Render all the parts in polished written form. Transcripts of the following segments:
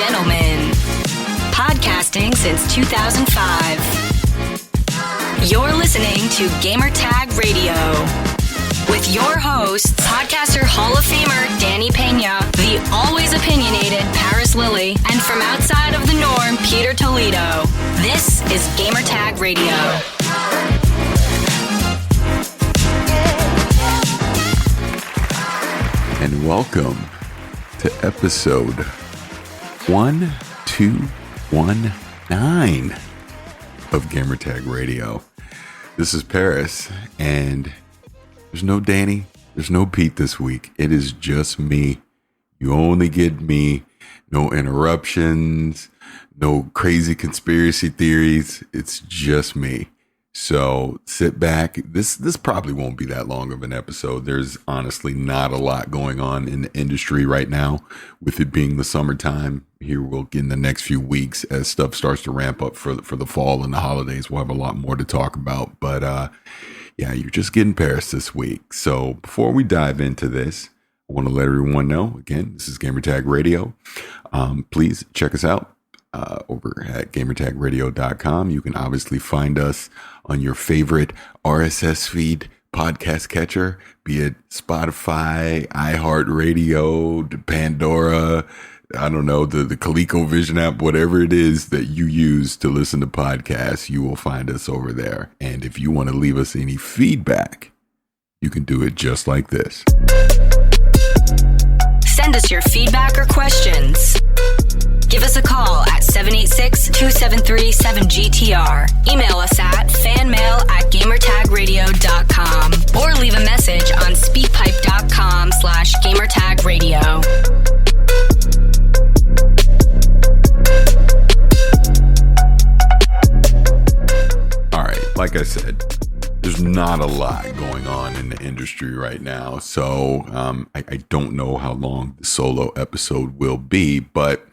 gentlemen, podcasting since 2005. You're listening to Gamertag Radio with your hosts, podcaster Hall of Famer Danny Pena, the always opinionated Paris Lilly, and from outside of the norm, Peter Toledo. This is Gamertag Radio. And welcome to episode 1219 of Gamertag Radio. This is Paris, and there's no Danny, there's no Pete this week. It is just me. You only get me. No interruptions, no crazy conspiracy theories. It's just me. So sit back. This probably won't be that long of an episode. There's honestly not a lot going on in the industry right now, with it being the summertime. Here we'll get in the next few weeks as stuff starts to ramp up for the fall and the holidays. We'll have a lot more to talk about. But yeah, you're just getting Paris this week. So before we dive into this, I want to let everyone know, again, this is Gamertag Radio. Please check us out over at gamertagradio.com. You can obviously find us on your favorite RSS feed podcast catcher, be it Spotify, iHeartRadio, Pandora, I don't know, the ColecoVision app, whatever it is that you use to listen to podcasts, you will find us over there. And if you want to leave us any feedback, you can do it just like this. Send us your feedback or questions. Give us a call at 786-273-7GTR. Email us at fanmail@gamertagradio.com or leave a message on speakpipe.com/gamertagradio. All right, like I said, there's not a lot going on in the industry right now. So I don't know how long the solo episode will be, but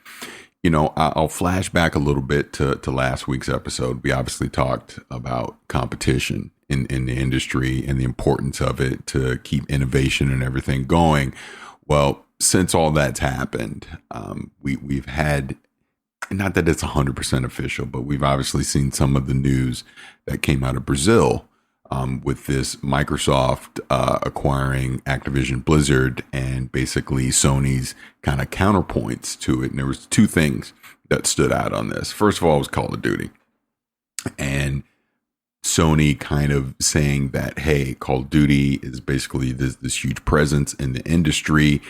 you know, I'll flash back a little bit to last week's episode. We obviously talked about competition in the industry and the importance of it to keep innovation and everything going. Well, since all that's happened, we've had, not that it's 100% official, but we've obviously seen some of the news that came out of Brazil with this Microsoft acquiring Activision Blizzard and basically Sony's kind of counterpoints to it. And there was two things that stood out on this. First of all, was Call of Duty. And Sony kind of saying that, hey, Call of Duty is basically this huge presence in the industry.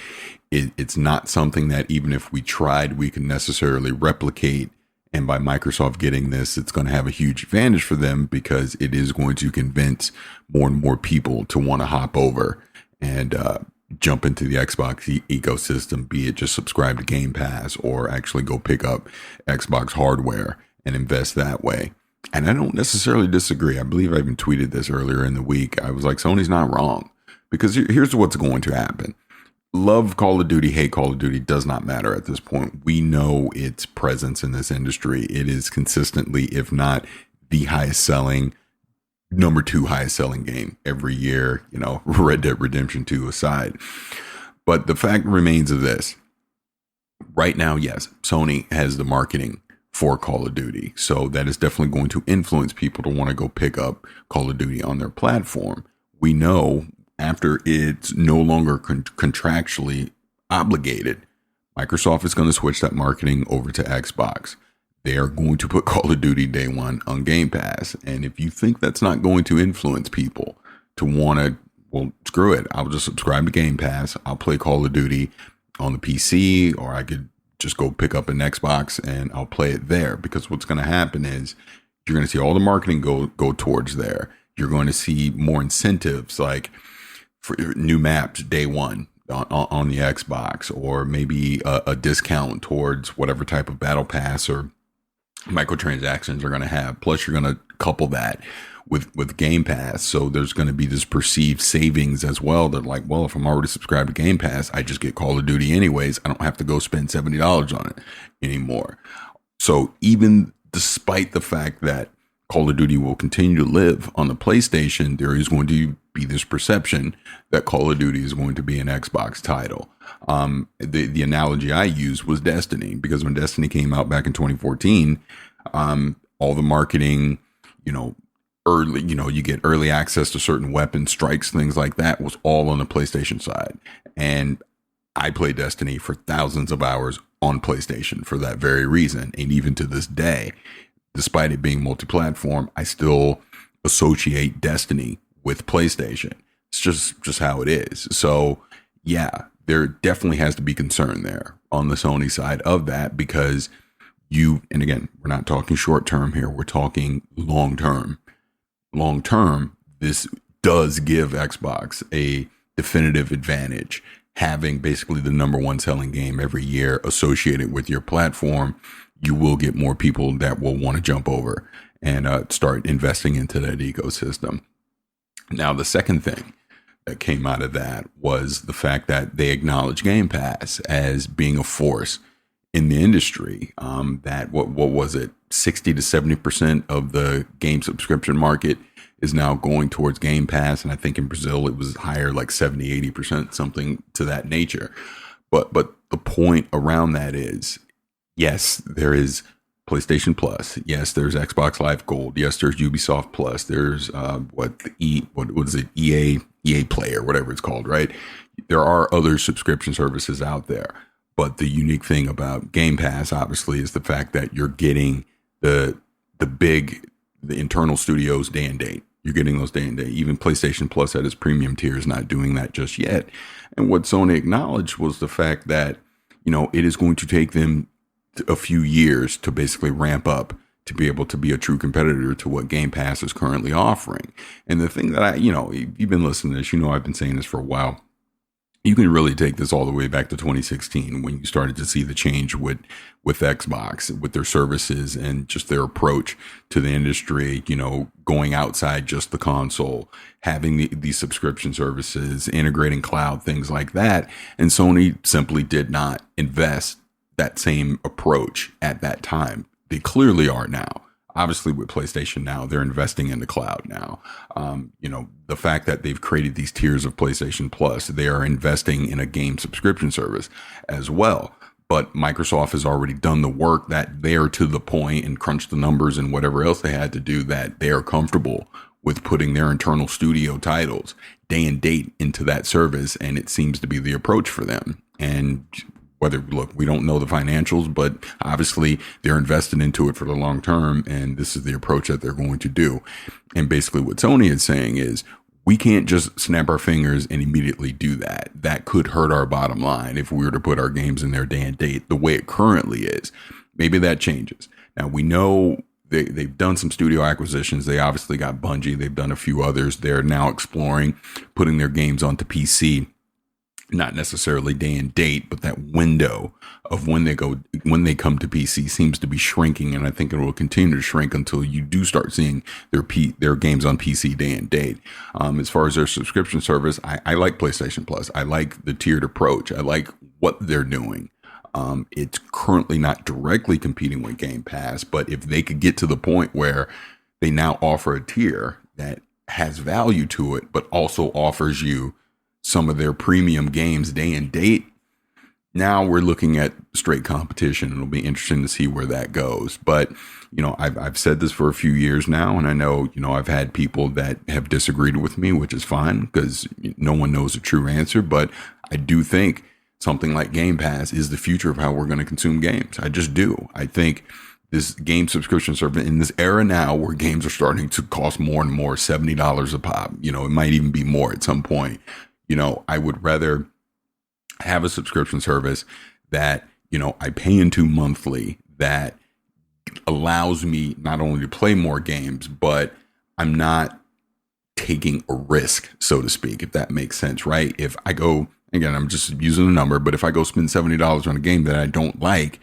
It's not something that even if we tried, we can necessarily replicate. And by Microsoft getting this, it's going to have a huge advantage for them because it is going to convince more and more people to want to hop over and jump into the Xbox ecosystem, be it just subscribe to Game Pass or actually go pick up Xbox hardware and invest that way. And I don't necessarily disagree. I believe I even tweeted this earlier in the week. I was like, Sony's not wrong, because here's what's going to happen. Love Call of Duty, hate Call of Duty does not matter at this point. We know its presence in this industry. It is consistently, if not the highest selling, number 2 highest selling game every year, you know, Red Dead Redemption 2 aside. But the fact remains of this. Right now, yes, Sony has the marketing for Call of Duty. So that is definitely going to influence people to want to go pick up Call of Duty on their platform. We know after it's no longer contractually obligated, Microsoft is going to switch that marketing over to Xbox. They are going to put Call of Duty day one on Game Pass. And if you think that's not going to influence people to want to, well, screw it. I'll just subscribe to Game Pass. I'll play Call of Duty on the PC, or I could just go pick up an Xbox and I'll play it there. Because what's going to happen is you're going to see all the marketing go towards there. You're going to see more incentives, like for new maps day one on the Xbox, or maybe a discount towards whatever type of battle pass or microtransactions are going to have. Plus, you're going to couple that with Game Pass. So there's going to be this perceived savings as well. That like, well, if I'm already subscribed to Game Pass, I just get Call of Duty anyways. I don't have to go spend $70 on it anymore. So even despite the fact that Call of Duty will continue to live on the PlayStation, there is going to be this perception that Call of Duty is going to be an Xbox title. The analogy I used was Destiny, because when Destiny came out back in 2014, all the marketing, early, you get early access to certain weapons, strikes, things like that, was all on the PlayStation side. And I played Destiny for thousands of hours on PlayStation for that very reason. And even to this day, despite it being multi-platform, I still associate Destiny with PlayStation. It's just how it is. So yeah, there definitely has to be concern there on the Sony side of that, because and again, we're not talking short term here. We're talking long term. Long term, this does give Xbox a definitive advantage, having basically the number one selling game every year associated with your platform. You will get more people that will want to jump over and start investing into that ecosystem. Now, the second thing that came out of that was the fact that they acknowledge Game Pass as being a force in the industry. That what was it? 60 to 70% of the game subscription market is now going towards Game Pass. And I think in Brazil, it was higher, like 70, 80%, something to that nature. But the point around that is, yes, there is PlayStation Plus. Yes, there's Xbox Live Gold. Yes, there's Ubisoft Plus. There's EA Play or whatever it's called, right? There are other subscription services out there. But the unique thing about Game Pass, obviously, is the fact that you're getting the internal studios day and date. You're getting those day and date. Even PlayStation Plus at its premium tier is not doing that just yet. And what Sony acknowledged was the fact that, it is going to take them a few years to basically ramp up to be able to be a true competitor to what Game Pass is currently offering. And the thing that you've been listening to this, I've been saying this for a while. You can really take this all the way back to 2016 when you started to see the change with Xbox, with their services and just their approach to the industry, going outside just the console, having these subscription services, integrating cloud, things like that. And Sony simply did not invest that same approach at that time. They clearly are now. Obviously, with PlayStation Now, they're investing in the cloud now. The fact that they've created these tiers of PlayStation Plus, they are investing in a game subscription service as well. But Microsoft has already done the work that they're to the point and crunched the numbers and whatever else they had to do, that they are comfortable with putting their internal studio titles day and date into that service. And it seems to be the approach for them. And we don't know the financials, but obviously they're invested into it for the long term. And this is the approach that they're going to do. And basically what Sony is saying is, we can't just snap our fingers and immediately do that. That could hurt our bottom line if we were to put our games in their day and date the way it currently is. Maybe that changes. Now, we know they've done some studio acquisitions. They obviously got Bungie. They've done a few others. They're now exploring putting their games onto PC. Not necessarily day and date, but that window of when they come to PC seems to be shrinking, and I think it will continue to shrink until you do start seeing their games on PC day and date. As far as their subscription service, I like PlayStation Plus. I like the tiered approach. I like what they're doing. It's currently not directly competing with Game Pass, but if they could get to the point where they now offer a tier that has value to it, but also offers you some of their premium games day and date, now we're looking at straight competition. It'll be interesting to see where that goes. But, I've said this for a few years now, and I know, I've had people that have disagreed with me, which is fine because no one knows the true answer. But I do think something like Game Pass is the future of how we're going to consume games. I just do. I think this game subscription service in this era now where games are starting to cost more and more, $70 a pop, it might even be more at some point. I would rather have a subscription service that, I pay into monthly that allows me not only to play more games, but I'm not taking a risk, so to speak, if that makes sense, right? If I go, again, I'm just using a number, but if I go spend $70 on a game that I don't like,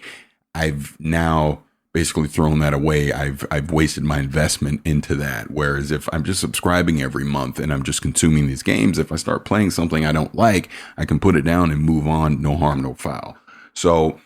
I've now basically thrown that away. I've wasted my investment into that. Whereas if I'm just subscribing every month and I'm just consuming these games, if I start playing something I don't like, I can put it down and move on. No harm, no foul. So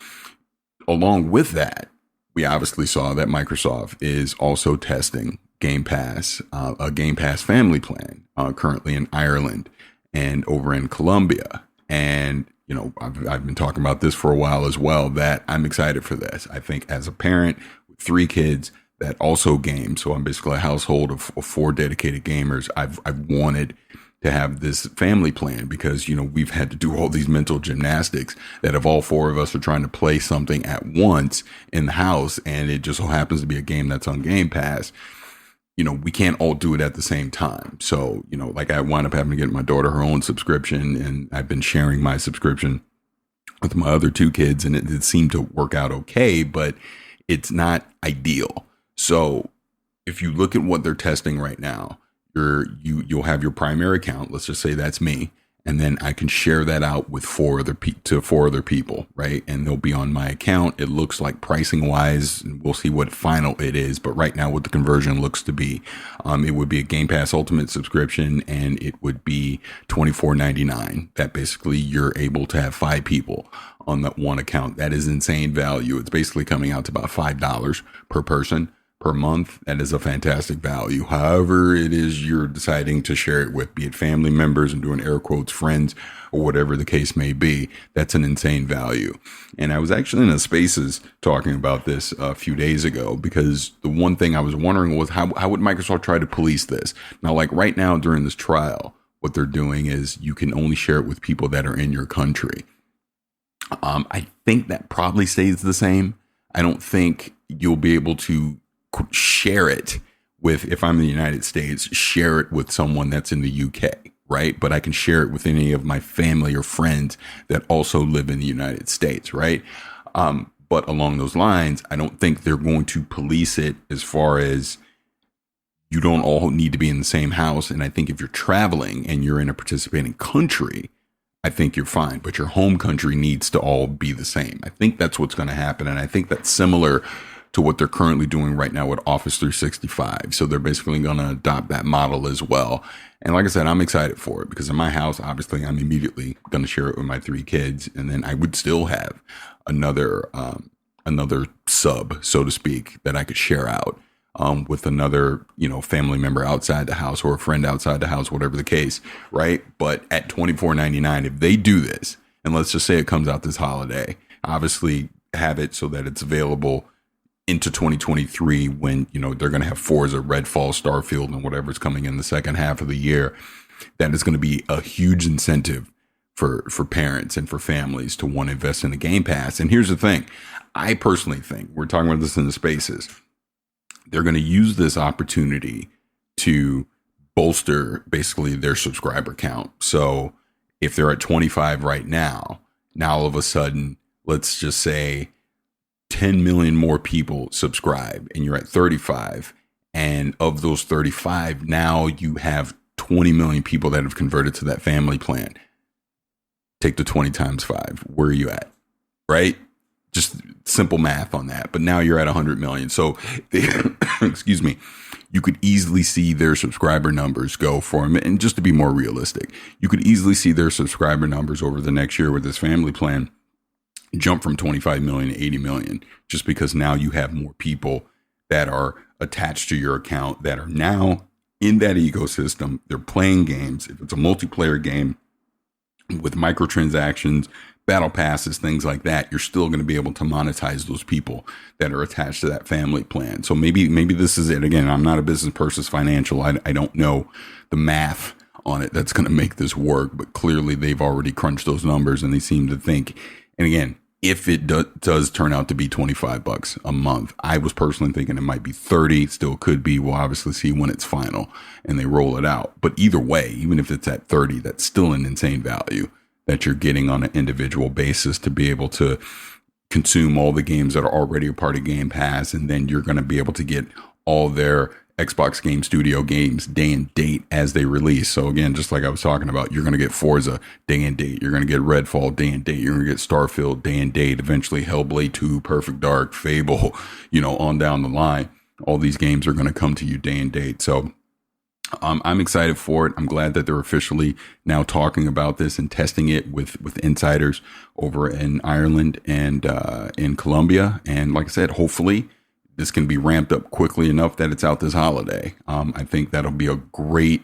along with that, we obviously saw that Microsoft is also testing Game Pass, a Game Pass family plan, currently in Ireland and over in Colombia. And, you know, I've been talking about this for a while as well, that I'm excited for this. I think as a parent with 3 kids that also game, so I'm basically a household of 4 dedicated gamers, I've wanted to have this family plan because, you know, we've had to do all these mental gymnastics that if all 4 of us are trying to play something at once in the house and it just so happens to be a game that's on Game Pass, you know, we can't all do it at the same time. So, you know, like I wound up having to get my daughter her own subscription, and I've been sharing my subscription with my other 2 kids, and it seemed to work out okay, but it's not ideal. So if you look at what they're testing right now, you'll have your primary account. Let's just say that's me. And then I can share that out with 4 other people, right? And they'll be on my account. It looks like pricing wise, we'll see what final it is. But right now what the conversion looks to be, it would be a Game Pass Ultimate subscription, and it would be $24.99. That basically you're able to have 5 people on that one account. That is insane value. It's basically coming out to about $5 per person per month. That is a fantastic value. However it is you're deciding to share it with, be it family members and doing air quotes friends or whatever the case may be, that's an insane value. And I was actually in a Spaces talking about this a few days ago, because the one thing I was wondering was how would Microsoft try to police this? Now, like right now during this trial, what they're doing is you can only share it with people that are in your country. I think that probably stays the same. I don't think you'll be able to share it with, if I'm in the United States, share it with someone that's in the UK, right? But I can share it with any of my family or friends that also live in the United States, right? But along those lines, I don't think they're going to police it as far as you don't all need to be in the same house. And I think if you're traveling and you're in a participating country, I think you're fine, but your home country needs to all be the same. I think that's what's going to happen. And I think that's similar to what they're currently doing right now with Office 365. So they're basically going to adopt that model as well. And like I said, I'm excited for it because in my house, obviously, I'm immediately going to share it with my 3 kids. And then I would still have another sub, so to speak, that I could share out with another, you know, family member outside the house or a friend outside the house, whatever the case, right? But at $24.99, if they do this, and let's just say it comes out this holiday, obviously have it so that it's available into 2023 when, you know, they're going to have Forza, Redfall, Starfield, and whatever's coming in the second half of the year. That is going to be a huge incentive for parents and for families to want to invest in the Game Pass. And here's the thing. I personally think, we're talking about this in the Spaces, they're going to use this opportunity to bolster basically their subscriber count. So if they're at 25 right now all of a sudden, let's just say 10 million more people subscribe and you're at 35. And of those 35, now you have 20 million people that have converted to that family plan. Take the 20 times 5. Where are you at? Right? Just simple math on that. But now you're at 100 million. So, excuse me, you could easily see their subscriber numbers go for them. And just to be more realistic, you could easily see their subscriber numbers over the next year with this family plan jump from 25 million to 80 million, just because now you have more people that are attached to your account that are now in that ecosystem. They're playing games. If it's a multiplayer game with microtransactions, battle passes, things like that, you're still going to be able to monetize those people that are attached to that family plan. So maybe this is it. Again, I'm not a business person, financial. I don't know the math on it that's going to make this work, but clearly they've already crunched those numbers and they seem to think. And again, if it does turn out to be $25 a month, I was personally thinking it might be 30, still could be. We'll obviously see when it's final and they roll it out. But either way, even if it's at 30, that's still an insane value that you're getting on an individual basis to be able to consume all the games that are already a part of Game Pass. And then you're going to be able to get all their Xbox Game Studio games day and date as they release. So again, just like I was talking about, you're going to get Forza day and date. You're going to get Redfall day and date. You're going to get Starfield day and date. Eventually Hellblade 2, Perfect Dark, Fable, you know, on down the line. All these games are going to come to you day and date. So I'm excited for it. I'm glad that they're officially now talking about this and testing it with insiders over in Ireland and in Colombia. And like I said, hopefully this can be ramped up quickly enough that it's out this holiday. I think that'll be a great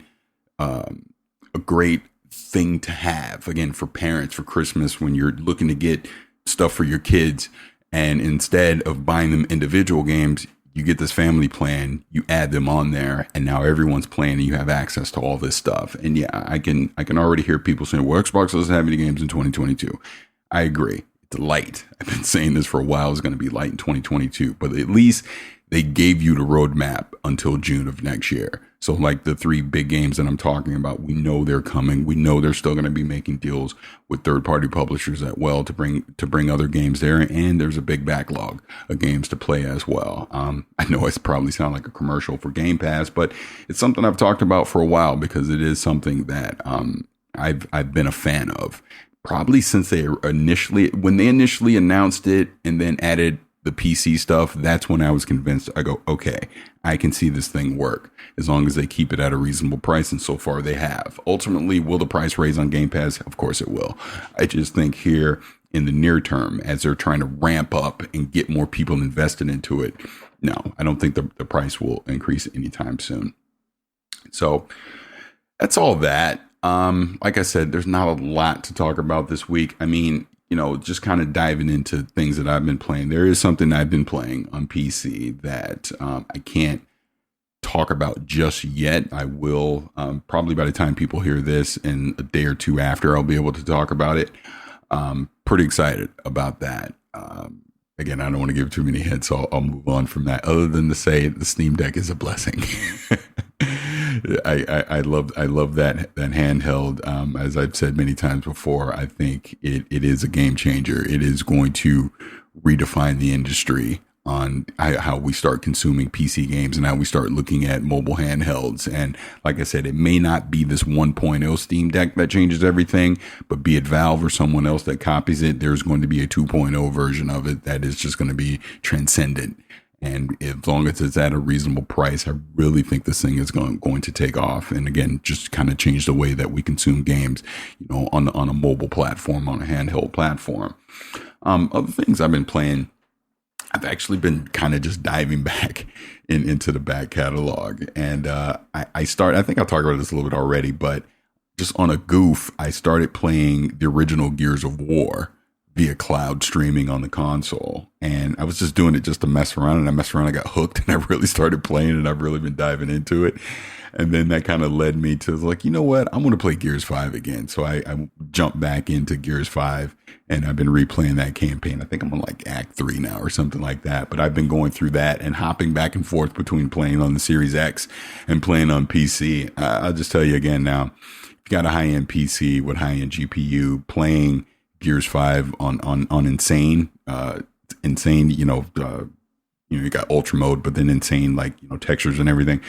thing to have, again, for parents for Christmas when you're looking to get stuff for your kids. And instead of buying them individual games, you get this family plan, you add them on there, and now everyone's playing and you have access to all this stuff. And yeah, I can already hear people saying, well, Xbox doesn't have any games in 2022. I agree. It's light. I've been saying this for a while. It's going to be light in 2022, but at least they gave you the roadmap until June of next year. So like the 3 big games that I'm talking about, we know they're coming. We know they're still going to be making deals with third-party publishers as well to bring other games there. And there's a big backlog of games to play as well. I know it's probably sound like a commercial for Game Pass, but it's something I've talked about for a while because it is something that I've been a fan of. Probably since when they initially announced it and then added the PC stuff, that's when I was convinced. I go, okay, I can see this thing work as long as they keep it at a reasonable price. And so far they have. Ultimately, will the price raise on Game Pass? Of course it will. I just think here in the near term, as they're trying to ramp up and get more people invested into it, no, I don't think the price will increase anytime soon. So that's all that. Like I said, there's not a lot to talk about this week. I mean, just kind of diving into things that I've been playing. There is something I've been playing on PC that I can't talk about just yet. I will probably by the time people hear this in a day or two after, I'll be able to talk about it. Pretty excited about that. Again, I don't want to give too many hints, so I'll move on from that. Other than to say the Steam Deck is a blessing. I love that handheld. As I've said many times before, I think it is a game changer. It is going to redefine the industry on how we start consuming PC games and how we start looking at mobile handhelds. And like I said, it may not be this 1.0 Steam Deck that changes everything, but be it Valve or someone else that copies it, there's going to be a 2.0 version of it that is just going to be transcendent. And as long as it's at a reasonable price, I really think this thing is going to take off. And again, just kind of change the way that we consume games, on a mobile platform, on a handheld platform. Other things I've been playing, I've actually been kind of just diving back into the back catalog. And I think I'll talk about this a little bit already, but just on a goof, I started playing the original Gears of War via cloud streaming on the console. And I was just doing it just to mess around, and I got hooked, and I really started playing, and I've really been diving into it. And then that kind of led me to like, you know what, I'm going to play Gears 5 again. So I jumped back into Gears 5, and I've been replaying that campaign. I think I'm on like Act 3 now or something like that. But I've been going through that and hopping back and forth between playing on the Series X and playing on PC. I'll just tell you again now, if you got a high-end PC with high-end GPU, playing Gears 5 on Insane, you got ultra mode, but then Insane, like, textures and everything.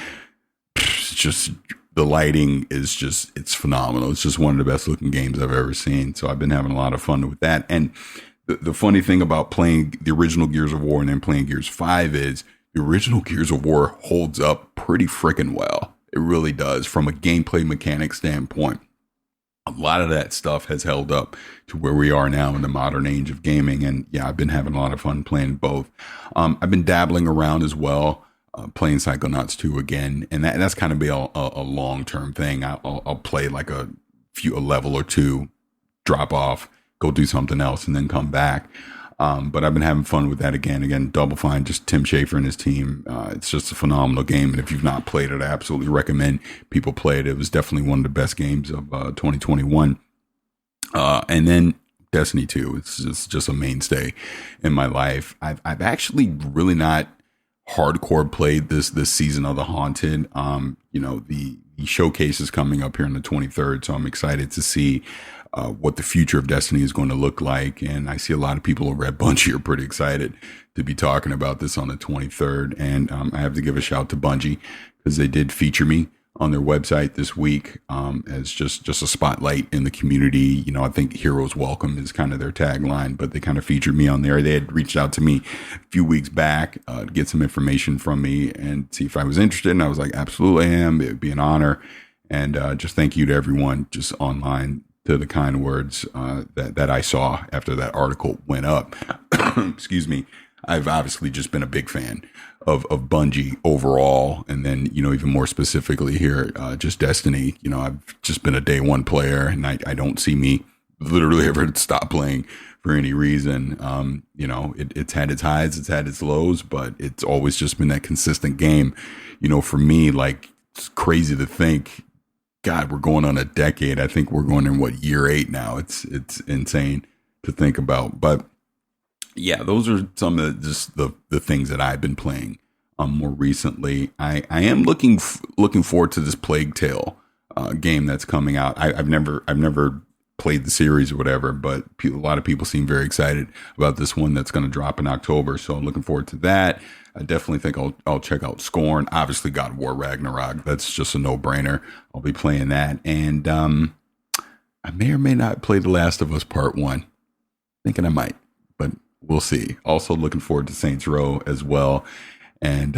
It's just, the lighting is just, it's phenomenal. It's just one of the best looking games I've ever seen. So I've been having a lot of fun with that. And the funny thing about playing the original Gears of War and then playing Gears 5 is the original Gears of War holds up pretty freaking well. It really does from a gameplay mechanic standpoint. A lot of that stuff has held up to where we are now in the modern age of gaming. And yeah, I've been having a lot of fun playing both. I've been dabbling around as well, playing Psychonauts 2 again. And that's kind of be a long-term thing. I'll play like a level or two, drop off, go do something else, and then come back. But I've been having fun with that again, Double Fine, just Tim Schafer and his team. It's just a phenomenal game. And if you've not played it, I absolutely recommend people play it. It was definitely one of the best games of 2021. And then Destiny 2, it's just a mainstay in my life. I've actually really not hardcore played this season of The Haunted. The showcase is coming up here on the 23rd. So I'm excited to see what the future of Destiny is going to look like. And I see a lot of people over at Bungie are pretty excited to be talking about this on the 23rd. And I have to give a shout to Bungie because they did feature me on their website this week as just a spotlight in the community. I think Heroes Welcome is kind of their tagline, but they kind of featured me on there. They had reached out to me a few weeks back to get some information from me and see if I was interested. And I was like, absolutely I am. It would be an honor. And just thank you to everyone just online, to the kind words that I saw after that article went up. Excuse me. I've obviously just been a big fan of Bungie overall. And then, even more specifically here, just Destiny. I've just been a day one player, and I don't see me literally ever stop playing for any reason. It's had its highs, it's had its lows, but it's always just been that consistent game. For me, like, it's crazy to think, God, we're going on a decade. I think we're going in year 8 now. It's insane to think about. But yeah, those are some of the things that I've been playing more recently. I am looking forward to this Plague Tale game that's coming out. I've never played the series or whatever, but a lot of people seem very excited about this one that's going to drop in October. So I'm looking forward to that. I definitely think I'll check out Scorn. Obviously, God of War Ragnarok. That's just a no-brainer. I'll be playing that. And I may or may not play The Last of Us Part 1. Thinking I might, but we'll see. Also looking forward to Saints Row as well. And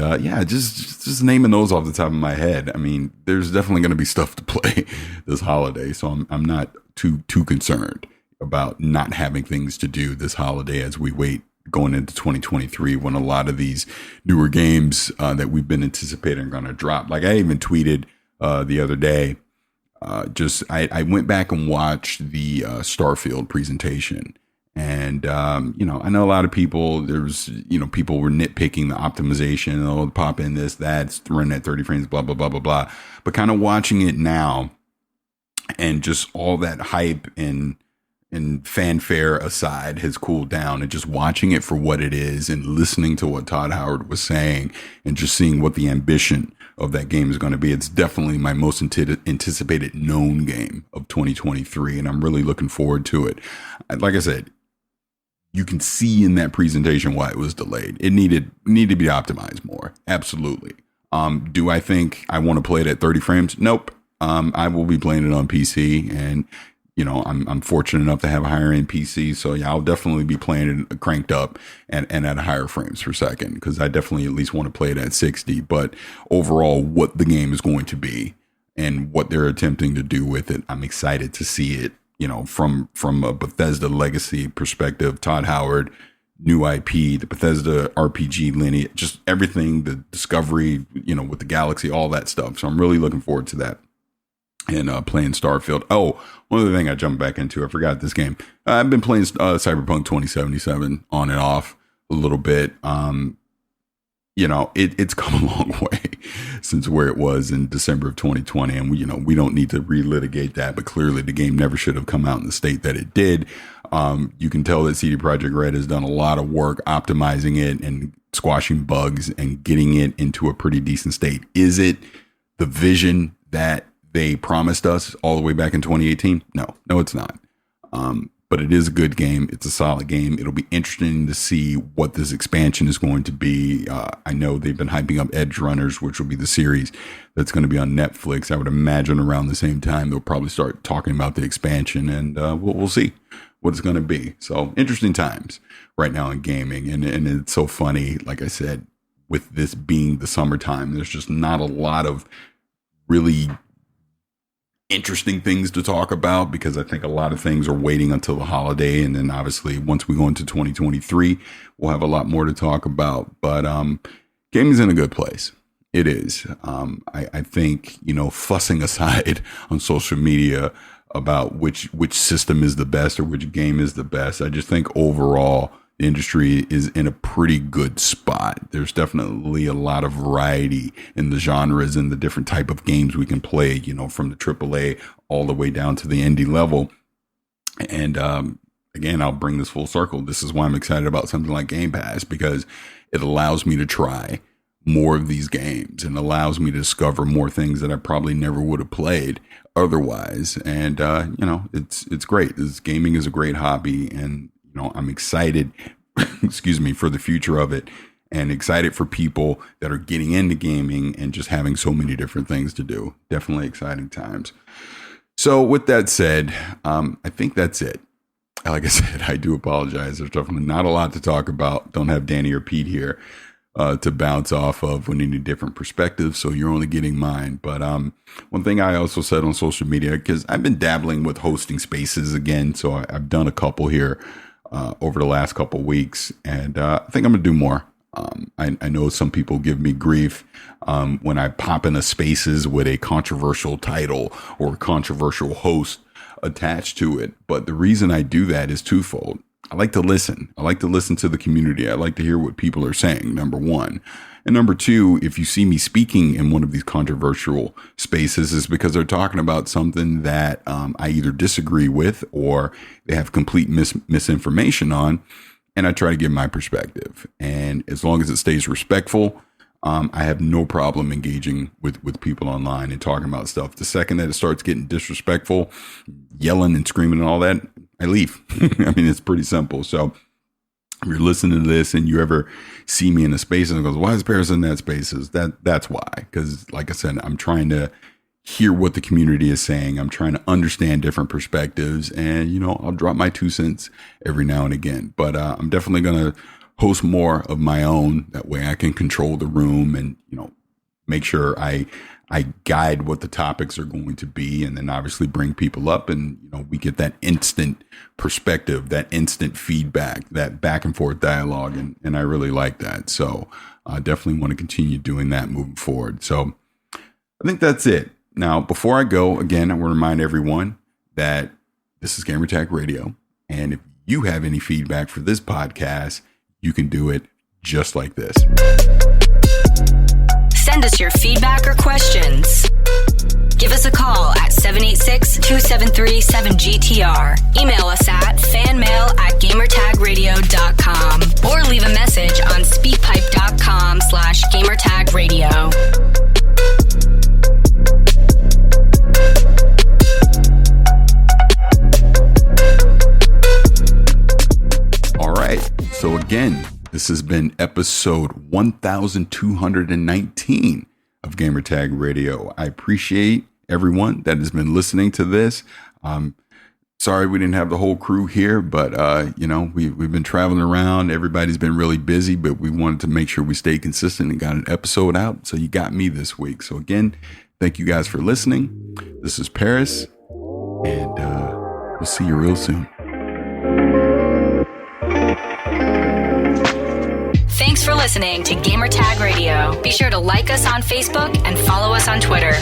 just naming those off the top of my head. I mean, there's definitely going to be stuff to play this holiday. So I'm not too concerned about not having things to do this holiday as we wait going into 2023, when a lot of these newer games that we've been anticipating are going to drop. Like I even tweeted the other day, I went back and watched the Starfield presentation. And, I know a lot of people, people were nitpicking the optimization, pop in this, that's running at 30 frames, blah, blah, blah, blah, blah. But kind of watching it now and just all that hype and fanfare aside has cooled down, and just watching it for what it is and listening to what Todd Howard was saying and just seeing what the ambition of that game is going to be. It's definitely my most anticipated known game of 2023. And I'm really looking forward to it. Like I said, you can see in that presentation why it was delayed. It needed to be optimized more. Absolutely. Do I think I want to play it at 30 frames? Nope. I will be playing it on PC, and I'm fortunate enough to have a higher end PC. So yeah, I'll definitely be playing it cranked up and at higher frames per second, because I definitely at least want to play it at 60. But overall, what the game is going to be and what they're attempting to do with it, I'm excited to see it. From a Bethesda legacy perspective, Todd Howard, new IP, the Bethesda RPG lineage, just everything, the discovery, with the Galaxy, all that stuff. So I'm really looking forward to that. And playing Starfield. Oh, one other thing I jumped back into, I forgot this game. I've been playing Cyberpunk 2077 on and off a little bit. It's come a long way since where it was in December of 2020. And we don't need to relitigate that, but clearly the game never should have come out in the state that it did. You can tell that CD Projekt Red has done a lot of work optimizing it and squashing bugs and getting it into a pretty decent state. Is it the vision that they promised us all the way back in 2018? No, it's not. But it is a good game. It's a solid game. It'll be interesting to see what this expansion is going to be. I know they've been hyping up Edge Runners, which will be the series that's going to be on Netflix. I would imagine around the same time they'll probably start talking about the expansion, and we'll see what it's going to be. So interesting times right now in gaming. And it's so funny, like I said, with this being the summertime, there's just not a lot of really interesting things to talk about, because I think a lot of things are waiting until the holiday. And then obviously once we go into 2023, we'll have a lot more to talk about. But gaming's in a good place. It is. I think, fussing aside on social media about which system is the best or which game is the best, I just think overall the industry is in a pretty good spot. There's definitely a lot of variety in the genres and the different type of games we can play, from the AAA all the way down to the indie level. And again, I'll bring this full circle. This is why I'm excited about something like Game Pass, because it allows me to try more of these games and allows me to discover more things that I probably never would have played otherwise. And, it's great. Gaming is a great hobby, and I'm excited, for the future of it, and excited for people that are getting into gaming and just having so many different things to do. Definitely exciting times. So with that said, I think that's it. Like I said, I do apologize. There's definitely not a lot to talk about. Don't have Danny or Pete here to bounce off of when any different perspectives. So you're only getting mine. But one thing I also said on social media, because I've been dabbling with hosting spaces again. So I've done a couple here over the last couple of weeks, and I think I'm gonna do more. I know some people give me grief when I pop into spaces with a controversial title or a controversial host attached to it. But the reason I do that is twofold. I like to listen. I like to listen to the community. I like to hear what people are saying, number one. And number two, if you see me speaking in one of these controversial spaces, is because they're talking about something that I either disagree with or they have complete misinformation on. And I try to give my perspective. And as long as it stays respectful, I have no problem engaging with people online and talking about stuff. The second that it starts getting disrespectful, yelling and screaming and all that, I leave. I mean, it's pretty simple. So if you're listening to this and you ever see me in a space and it goes, why is Paris in that spaces? That's why. Because like I said, I'm trying to hear what the community is saying. I'm trying to understand different perspectives, and, you know, I'll drop my 2 cents every now and again, but I'm definitely going to host more of my own. That way I can control the room and, you know, make sure I guide what the topics are going to be, and then obviously bring people up, and, you know, we get that instant perspective, that instant feedback, that back and forth dialogue. And I really like that. So I definitely want to continue doing that moving forward. So I think that's it. Now, before I go, again, I want to remind everyone that this is Gamertag Radio. And if you have any feedback for this podcast, you can do it just like this. Send us your feedback or questions. Give us a call at 786-273-7GTR. Email us at fanmail@gamertagradio.com or leave a message on speakpipe.com/gamertagradio. All right. So again, this has been episode 1219 of Gamertag Radio. I appreciate everyone that has been listening to this. Sorry we didn't have the whole crew here, but you know, we've been traveling around. Everybody's been really busy, but we wanted to make sure we stayed consistent and got an episode out. So you got me this week. So again, thank you guys for listening. This is Paris, and we'll see you real soon. Thanks for listening to Gamertag Radio. Be sure to like us on Facebook and follow us on Twitter.